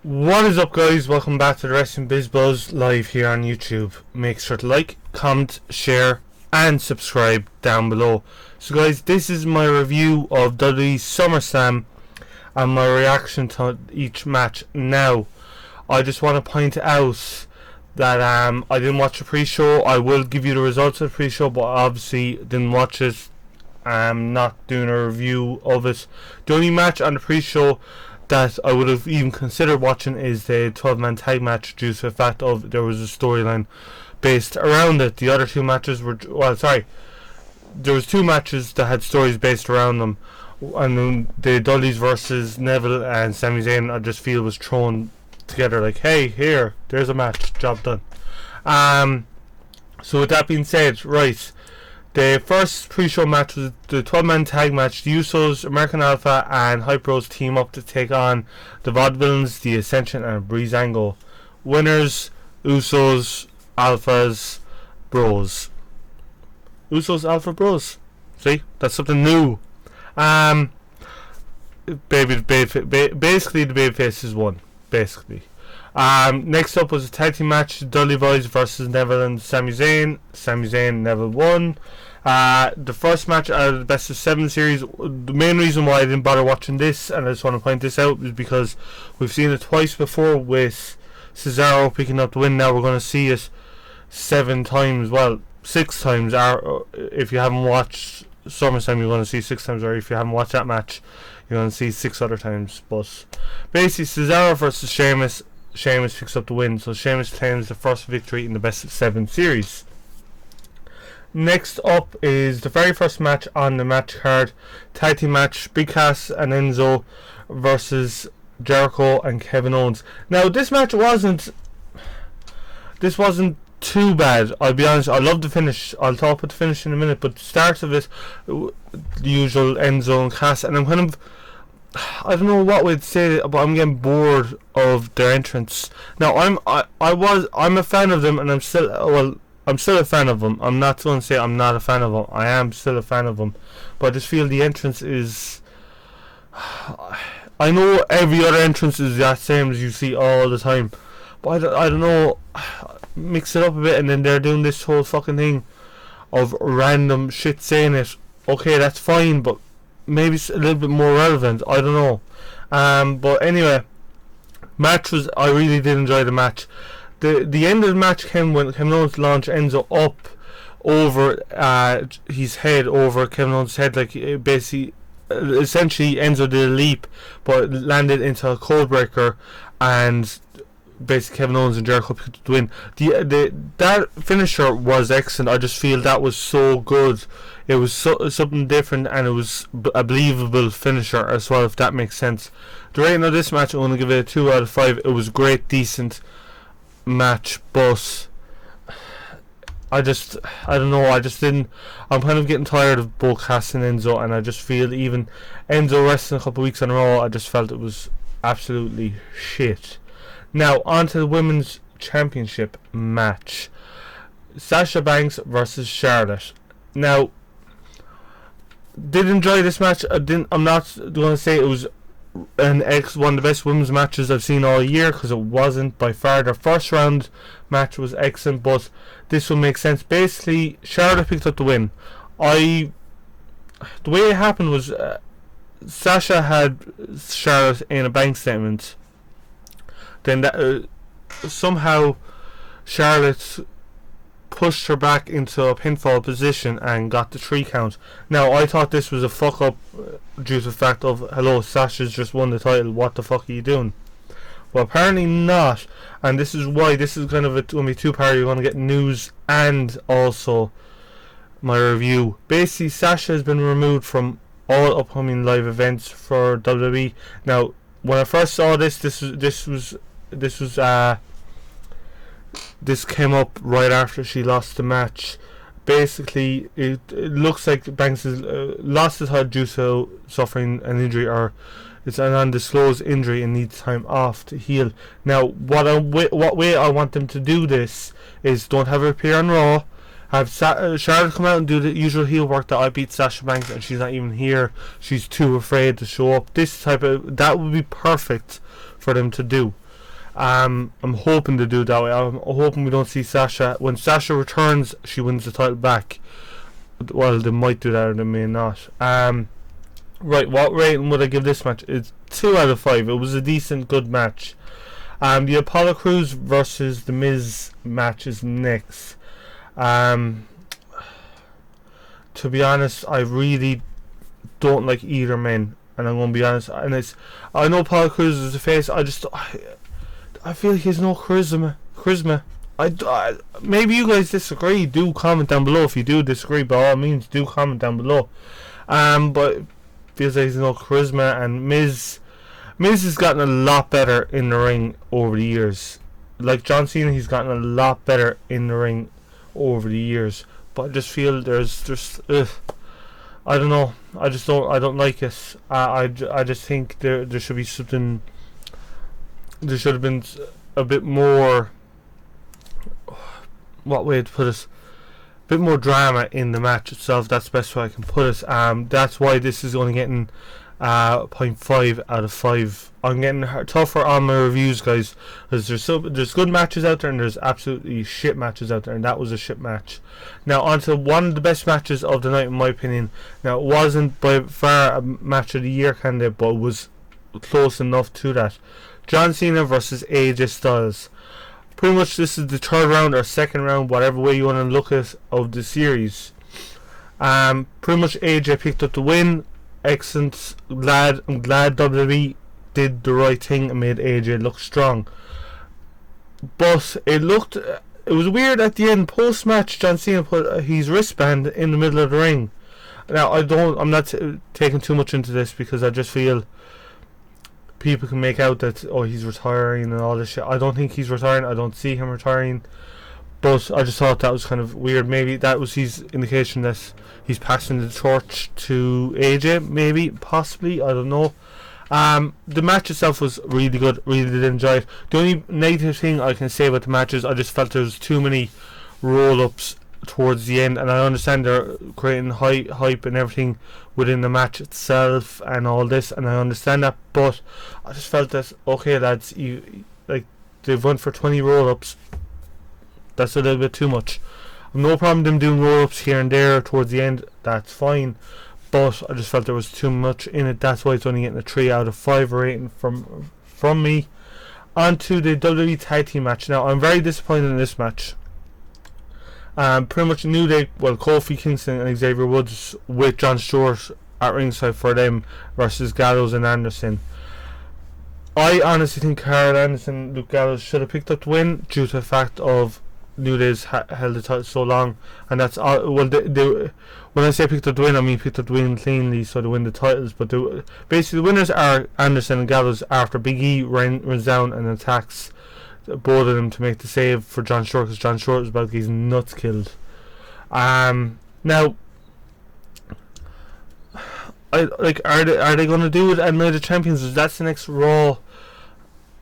What is up, guys? Welcome back to the Wrestling Biz Buzz live here on YouTube. Make sure to like, comment, share and subscribe down below. So guys, this is my review of WWE Summerslam and my reaction to each match. Now, I just want to point out that I didn't watch the pre-show. I will give you the results of the pre-show, but I obviously didn't watch it. I'm not doing a review of it. The only match on the pre-show that I would have even considered watching is the 12-man tag match, due to the fact of there was a storyline based around it. The other two matches were, there was two matches that had stories based around them, and then the Dudleys versus Neville and Sami Zayn, I just feel was thrown together like, hey, here, there's a match, job done. So with that being said, right, the first pre-show match was the 12-man tag match. The Usos, American Alpha and Hype Bros team up to take on the Vaudevillains, the Ascension and Breezango. Winners, Usos, Alphas, Bros. Usos, Alpha, Bros. See? That's something new. Basically the babyface won. Basically. Next up was a tag team match, Dudley Boyz versus Neville and Sami Zayn. Sami Zayn, Neville won. The first match out of the best of 7 series. The main reason why I didn't bother watching this, and I just want to point this out, is because we've seen it twice before with Cesaro picking up the win. Now we're going to see it 7 times, well, 6 times. If you haven't watched SummerSlam, you're going to see 6 times, or if you haven't watched that match, you're going to see 6 other times. But basically, Cesaro versus Sheamus. Sheamus picks up the win, so Sheamus claims the first victory in the best of 7 series. Next up is the very first match on the match card, tag team match, Big Cass and Enzo versus Jericho and Kevin Owens. Now this match wasn't too bad, I'll be honest. I love the finish. I'll talk about the finish in a minute, but the start of it, the usual Enzo and Cass, and I'm kind of, I don't know what way to say it, but I'm getting bored of their entrance. Now I'm a fan of them, and I'm still a fan of them. I'm not going to say I'm not a fan of them. I am still a fan of them, but I just feel the entrance is, I know every other entrance is the same as you see all the time, but I don't know, mix it up a bit, and then they're doing this whole fucking thing of random shit saying it. Okay, that's fine, but maybe it's a little bit more relevant. I don't know. But anyway, I really did enjoy the match. The end of the match came when Kevin Owens launched Enzo up over his head, over Kevin Owens' head, like basically, essentially Enzo did a leap, but landed into a code breaker, and basically Kevin Owens and Jericho picked up the win. That finisher was excellent. I just feel that was so good. It was something different, and it was a believable finisher as well, if that makes sense. The rating of this match, I'm going to give it a 2 out of 5. It was a great, decent match, but I don't know, I'm kind of getting tired of both Cass and Enzo, and I just feel even Enzo wrestling a couple of weeks in a row, I just felt it was absolutely shit. Now on to the Women's Championship match, Sasha Banks versus Charlotte. Now, did enjoy this match. I'm not going to say it was one of the best women's matches I've seen all year, because it wasn't by far. Their first round match was excellent, but this will make sense. Basically, Charlotte picked up the win. The way it happened was Sasha had Charlotte in a bank statement. Then somehow Charlotte pushed her back into a pinfall position and got the 3 count. Now I thought this was a fuck up due to the fact of, hello, Sasha's just won the title, what the fuck are you doing? Well, apparently not, and this is why this is kind of going to be 2-part. You're going to get news and also my review. Basically, Sasha has been removed from all upcoming live events for WWE. Now, when I first saw this came up right after she lost the match. Basically, it looks like Banks has lost his heart due to suffering an injury, or it's an undisclosed injury and needs time off to heal. Now, what way I want them to do this is, don't have her appear on Raw, have Charlotte come out and do the usual heel work that I beat Sasha Banks and she's not even here, she's too afraid to show up. That would be perfect for them to do. I'm hoping to do it that way. I'm hoping we don't see Sasha. When Sasha returns, she wins the title back. Well, they might do that or they may not. Right, what rating would I give this match? It's 2 out of 5. It was a decent, good match. The Apollo Crews versus The Miz match is next. To be honest, I really don't like either men, and I'm going to be honest. And I know Apollo Crews is a face. I feel he has no charisma. Maybe you guys disagree. Do comment down below if you do disagree. By all means, do comment down below. But feels like he's no charisma, and Miz has gotten a lot better in the ring over the years. Like John Cena, he's gotten a lot better in the ring over the years. But I just feel there's I don't know. I don't like it. I just think there should be something. There should have been a bit more. What way to put it? Bit more drama in the match itself. That's the best way I can put it. That's why this is only getting 0.5 out of 5. I'm getting tougher on my reviews, guys, because there's good matches out there and there's absolutely shit matches out there, and that was a shit match. Now on to one of the best matches of the night, in my opinion. Now it wasn't by far a match of the year candidate, but it was close enough to that. John Cena versus AJ Styles. Pretty much this is the third round or second round, whatever way you want to look at, of the series. Pretty much AJ picked up the win. Excellent. I'm glad WWE did the right thing and made AJ look strong. But it was weird at the end. Post match, John Cena put his wristband in the middle of the ring. Now I'm not taking too much into this, because I just feel people can make out that he's retiring and all this shit. I don't think he's retiring. I don't see him retiring. But I just thought that was kind of weird. Maybe that was his indication that he's passing the torch to AJ. Maybe, possibly, I don't know. The match itself was really good. Really did enjoy it. The only negative thing I can say about the match is I just felt there was too many roll-ups towards the end, and I understand they're creating hype and everything within the match itself and all this, and I understand that, but I just felt that, okay lads, they've went for 20 roll-ups. That's a little bit too much. I've no problem them doing roll-ups here and there towards the end, that's fine, but I just felt there was too much in it. That's why it's only getting a 3 out of 5 rating from me. On to the WWE Tag Team match. Now I'm very disappointed in this match. Pretty much New Day, Kofi Kingston and Xavier Woods with Jon Stewart at ringside for them versus Gallows and Anderson. I honestly think Carl Anderson and Luke Gallows should have picked up the win due to the fact of New Day's held the title so long, and that's all. Well, when I say picked up the win, I mean picked up the win cleanly, so they win the titles. But basically the winners are Anderson and Gallows after Big E runs down and attacks both of them to make the save for Jon Stewart, because Jon Stewart was about to get his nuts killed. Now, are they going to do it at Night of Champions? That's the next Raw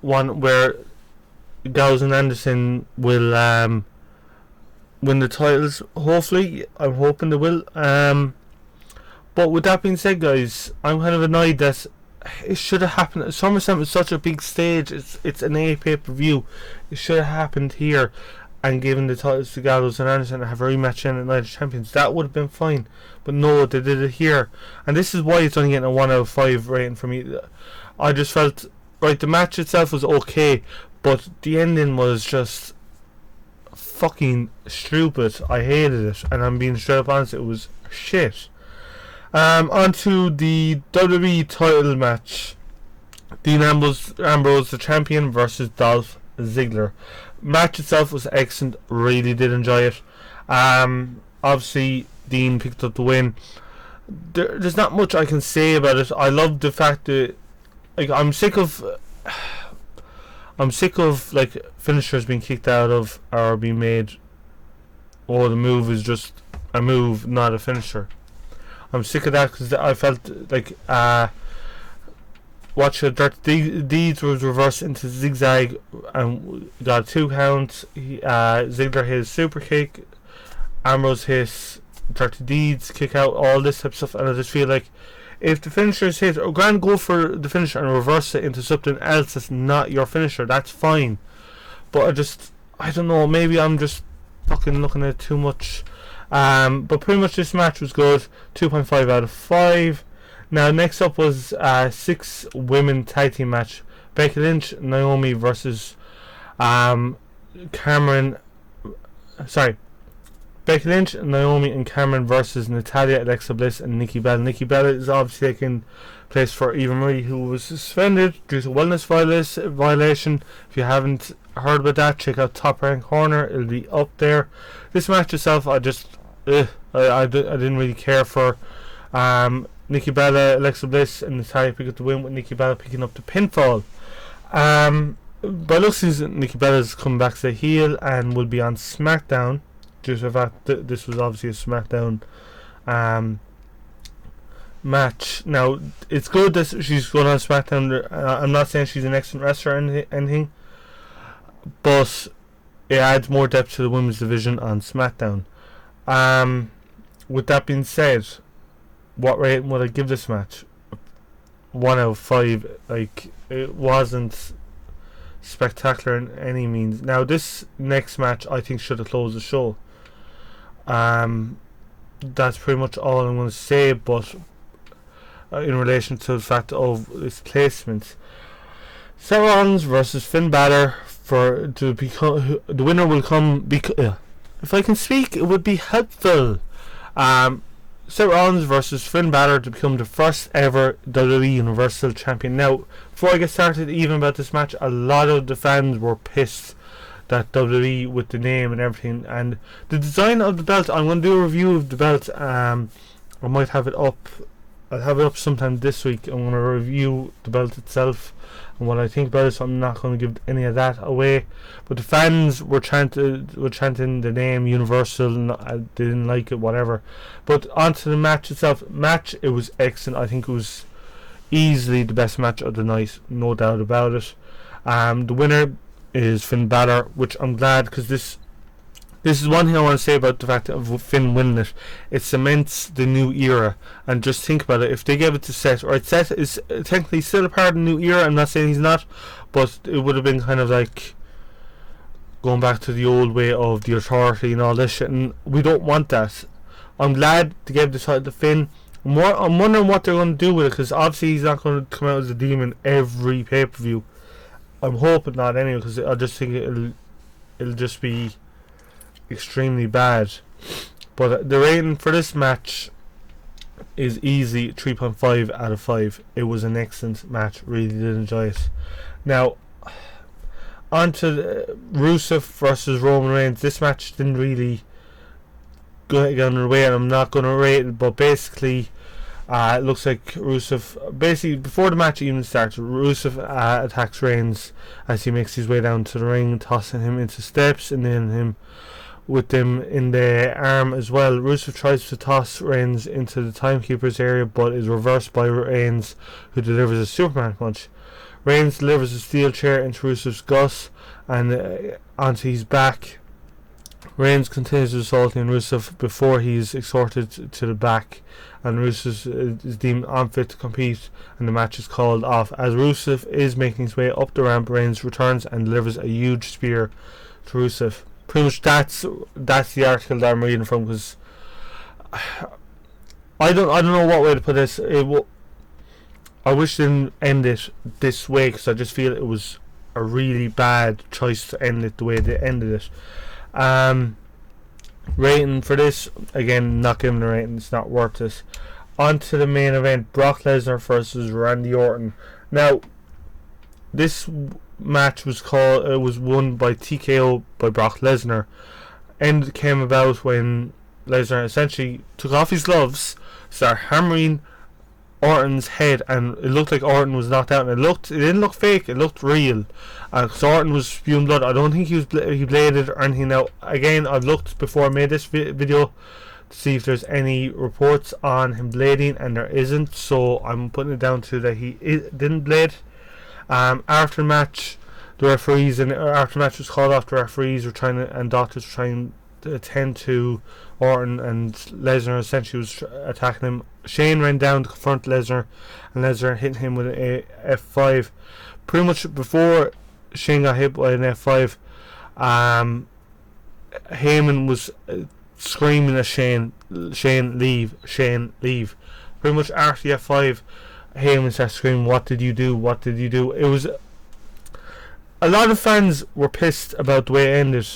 one where Gallows and Anderson will win the titles. Hopefully, I'm hoping they will. But with that being said, guys, I'm kind of annoyed that it should have happened. SummerSlam is such a big stage. It's an A pay-per-view. It should have happened here and given the titles to Gallows and Anderson and have a rematch in at Night of Champions. That would have been fine. But no, they did it here. And this is why it's only getting a 1 out of 5 rating for me. I just felt, right, the match itself was okay, but the ending was just fucking stupid. I hated it, and I'm being straight up honest, it was shit. On to the WWE title match. Dean Ambrose, the champion, versus Dolph Ziggler. Match itself was excellent. Really did enjoy it. Obviously, Dean picked up the win. There's not much I can say about it. I love the fact that, I'm sick of finishers being kicked out of or being made. The move is just a move, not a finisher. I'm sick of that, because I felt like Dirty Deeds was reversed into zigzag and got 2 counts. Ziggler his super kick, Ambrose his Dirty Deeds kick out, all this type of stuff, and I just feel like If the finisher is hit, or grand, go for the finisher and reverse it into something else that's not your finisher. That's fine. But I don't know. Maybe I'm just fucking looking at it too much. But pretty much this match was good. 2.5 out of 5. Now next up was 6 women tag team match. Becky Lynch, Naomi versus Cameron. Sorry. Becky Lynch, Naomi and Cameron versus Natalya, Alexa Bliss and Nikki Bella. Nikki Bella is obviously taking place for Eva Marie, who was suspended due to wellness violation. If you haven't heard about that, check out Top Rank Corner. It'll be up there. This match itself, I didn't really care for. Nikki Bella, Alexa Bliss and Natalya pick up the win, with Nikki Bella picking up the pinfall. By looks, Nikki Bella's coming back to the heel and will be on SmackDown, due to the fact that this was obviously a SmackDown match. Now, it's good that she's going on SmackDown. I'm not saying she's an excellent wrestler or anything, but it adds more depth to the women's division on SmackDown. With that being said, what rating would I give this match? 1 out of 5. Like, it wasn't spectacular in any means. Now, this next match I think should have closed the show. That's pretty much all I'm going to say, but in relation to the fact of its placement, Seth Rollins versus Finn Balor the winner will come if I can speak, it would be helpful. Seth Rollins versus Finn Balor to become the first ever WWE Universal Champion. Now, before I get started even about this match, a lot of the fans were pissed that WWE, with the name and everything, and the design of the belt, I'm going to do a review of the belt. I might have it up. I'll have it up sometime this week. I'm going to review the belt itself and what I think about it, so I'm not going to give any of that away. But the fans were chanting the name Universal, and they didn't like it, whatever. But onto the match itself. It was excellent. I think it was easily the best match of the night, no doubt about it. The winner is Finn Balor, which I'm glad, because this is one thing I want to say about the fact of Finn winning it. It cements the new era. And just think about it. If they gave it to Seth, right, Seth is technically still a part of the new era. I'm not saying he's not, but it would have been kind of like going back to the old way of the authority and all this shit, and we don't want that. I'm glad they gave the title to Finn. I'm wondering what they're going to do with it, because obviously he's not going to come out as a demon every pay-per-view. I'm hoping not anyway, because I just think it'll just be extremely bad. But the rating for this match is easy 3.5 out of 5. It was an excellent match. Really did enjoy it. Now, on to Rusev versus Roman Reigns. This match didn't really get underway, and I'm not going to rate it, but basically it looks like Rusev, basically before the match even starts, Rusev attacks Reigns as he makes his way down to the ring, tossing him into steps and then him with him in the arm as well. Rusev tries to toss Reigns into the timekeeper's area, but is reversed by Reigns, who delivers a Superman punch. Reigns delivers a steel chair into Rusev's gut and onto his back. Reigns continues assaulting Rusev before he is escorted to the back, and Rusev is deemed unfit to compete, and the match is called off. As Rusev is making his way up the ramp, Reigns returns and delivers a huge spear to Rusev. Pretty much that's the article that I'm reading from, because I don't know what way to put this. I wish they didn't end it this way, because I just feel it was a really bad choice to end it the way they ended it. Rating for this, again, not giving a rating, it's not worth it. On to the main event, Brock Lesnar versus Randy Orton. Now, this match was won by TKO by Brock Lesnar, and it came about when Lesnar essentially took off his gloves, started hammering Orton's head, and it looked like Orton was knocked out, and it didn't look fake, it looked real, because Orton was spewing blood. I don't think he bladed or anything. Now, again, I've looked before I made this video to see if there's any reports on him blading, and there isn't, so I'm putting it down to that he didn't blade. After the match, the referees, and after the match was called off, the referees were and doctors were trying 10 to Orton, and Lesnar essentially was attacking him. Shane ran down to confront Lesnar, and Lesnar hit him with an F5. Pretty much before Shane got hit by an F5, Heyman was screaming at Shane, Shane leave, Shane leave. Pretty much after the F5, Heyman started screaming, what did you do, what did you do? It was, a lot of fans were pissed about the way it ended.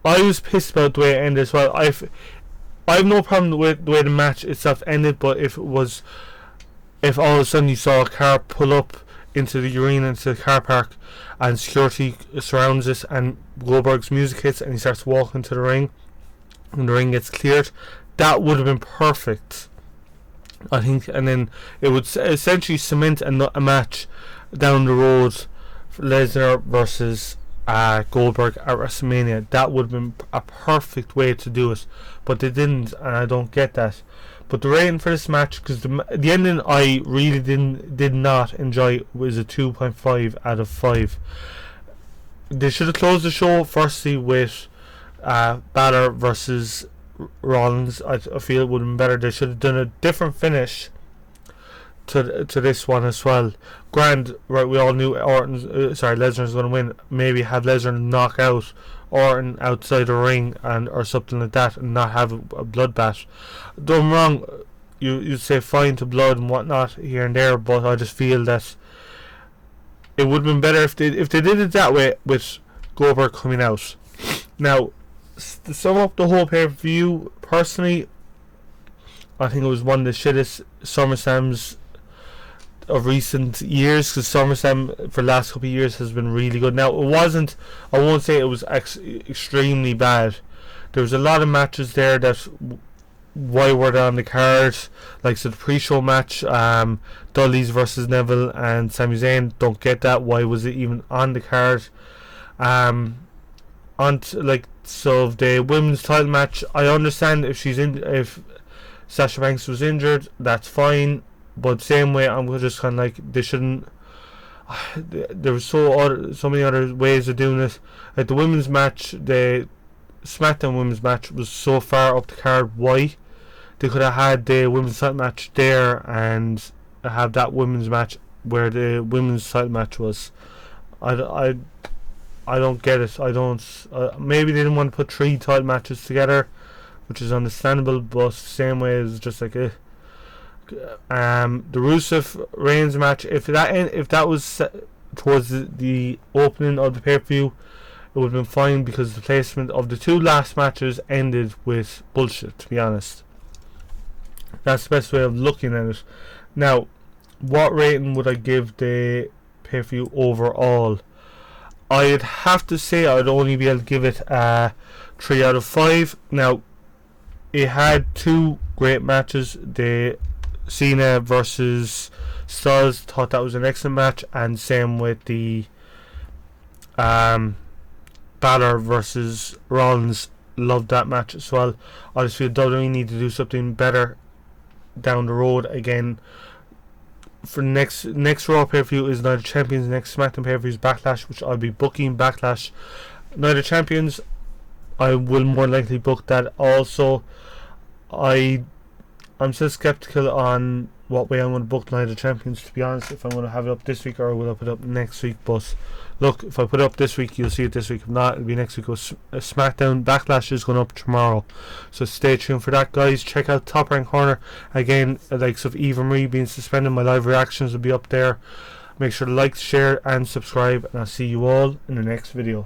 I was pissed about the way it ended as well. I have no problem with the way the match itself ended, but if all of a sudden you saw a car pull up into the arena, into the car park, and security surrounds it, and Goldberg's music hits, and he starts walking to the ring, and the ring gets cleared, that would have been perfect, I think. And then it would essentially cement a match down the road for Lesnar versus Goldberg at WrestleMania. That would have been a perfect way to do it, but they didn't, and I don't get that. But the rating for this match, because the ending I really did not enjoy, was a 2.5 out of 5. They should have closed the show firstly with Balor versus Rollins. I feel it would have been better. They should have done a different finish to this one as well. Grand, right? We all knew Lesnar was going to win. Maybe have Lesnar knock out Orton outside the ring or something like that, and not have a bloodbath. Don't get me wrong, you say fine to blood and whatnot here and there, but I just feel that it would have been better if they did it that way, with Goldberg coming out. Now, to sum up the whole pay-per-view, personally, I think it was one of the shittest SummerSlams of recent years, because SummerSlam for the last couple of years has been really good. Now, I won't say it was extremely bad. There was a lot of matches there that why were they on the card, like the pre-show match, Dudley's versus Neville and Sami Zayn. Don't get that. Why was it even on the card? So the women's title match, I understand if Sasha Banks was injured, that's fine. But same way, I'm just kind of like, they shouldn't. There was so many other ways of doing it. Like the women's match, the SmackDown women's match was so far up the card. Why? They could have had the women's title match there and have that women's match where the women's title match was. I don't get it. I don't. Maybe they didn't want to put 3 title matches together, which is understandable. But same way, is just like the Rusev Reigns match. If that was towards the opening of the pay-per-view, it would have been fine, because the placement of the 2 last matches ended with bullshit, to be honest. That's the best way of looking at it. Now, what rating would I give the pay-per-view overall? I'd have to say I'd only be able to give it a 3 out of 5. Now, it had 2 great matches. The Cena versus Styles, thought that was an excellent match, and same with the Balor versus Rollins. Loved that match as well. I just feel WWE need to do something better down the road. Again, for next Raw pay-per-view is Night of Champions. Next SmackDown pay-per-view is Backlash, which I'll be booking. Backlash, Night of Champions, I will more likely book that also. I'm still skeptical on what way I'm going to book Night of Champions, to be honest, if I'm going to have it up this week or will I put it up next week. But look, if I put it up this week, you'll see it this week. If not, it'll be next week. SmackDown Backlash is going up tomorrow, so stay tuned for that, guys. Check out Top Rank Corner again. The likes of Eva Marie being suspended, my live reactions will be up there. Make sure to like, share and subscribe, and I'll see you all in the next video.